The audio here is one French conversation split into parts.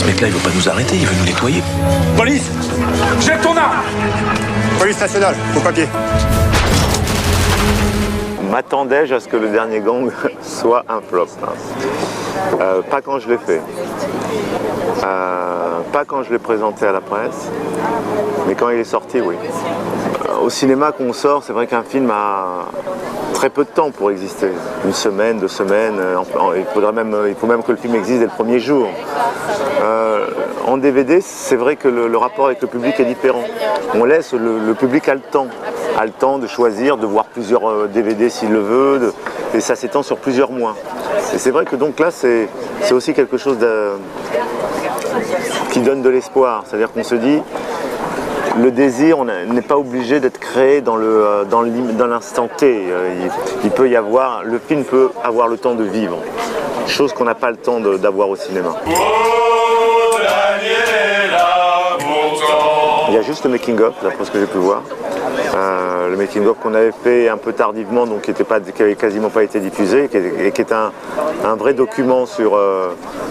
Ce mec-là, il veut pas nous arrêter, il veut nous nettoyer. Police! Jette ton arme! Police nationale, au papier. M'attendais-je à ce que le dernier gang soit un flop? Pas quand je l'ai fait. Pas quand je l'ai présenté à la presse, mais quand il est sorti, oui. Au cinéma, quand on sort, c'est vrai qu'un film a très peu de temps pour exister. Une semaine, 2 semaines, il faut même que le film existe dès le premier jour. En DVD, c'est vrai que le rapport avec le public est différent. On laisse, le public a le temps de choisir, de voir plusieurs DVD s'il le veut, et ça s'étend sur plusieurs mois. Et c'est vrai que donc là, c'est aussi quelque chose qui donne de l'espoir. C'est-à-dire qu'on se dit, le désir, on n'est pas obligé d'être créé dans l'instant T. Il peut y avoir, le film peut avoir le temps de vivre, chose qu'on n'a pas le temps d'avoir au cinéma. Il y a juste le making-of, d'après ce que j'ai pu voir. Le making-of qu'on avait fait un peu tardivement, donc qui avait quasiment pas été diffusé, et qui est un vrai document sur...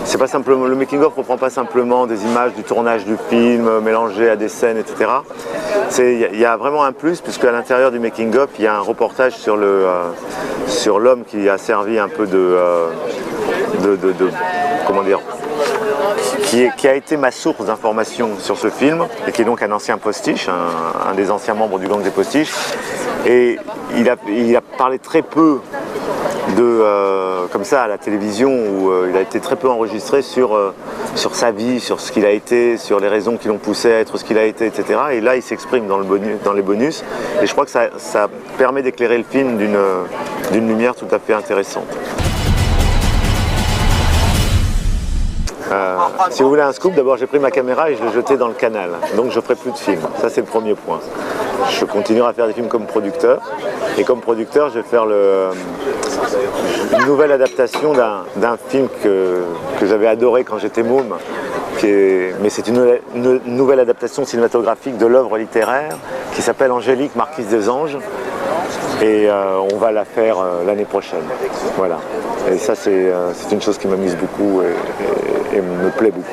c'est pas simplement, le making-of ne reprend pas simplement des images du tournage du film mélangées à des scènes, etc. Il y a vraiment un plus, puisque à l'intérieur du making-of, il y a un reportage sur l'homme qui a servi un peu comment dire, qui a été ma source d'information sur ce film, et qui est donc un ancien postiche, un des anciens membres du gang des postiches. Et il a parlé très peu comme ça à la télévision, où il a été très peu enregistré sur sa vie, sur ce qu'il a été, sur les raisons qui l'ont poussé à être ce qu'il a été, etc. Et là, il s'exprime dans les bonus. Et je crois que ça permet d'éclairer le film d'une lumière tout à fait intéressante. Si vous voulez un scoop, d'abord j'ai pris ma caméra et je l'ai jetée dans le canal. Donc je ne ferai plus de films. Ça, c'est le premier point. Je continuerai à faire des films comme producteur. Et comme producteur, je vais faire une nouvelle adaptation d'un film que j'avais adoré quand j'étais môme. Mais c'est une nouvelle adaptation cinématographique de l'œuvre littéraire qui s'appelle Angélique, marquise des anges. Et on va la faire l'année prochaine. Voilà. Et ça, c'est une chose qui m'amuse beaucoup et me plaît beaucoup.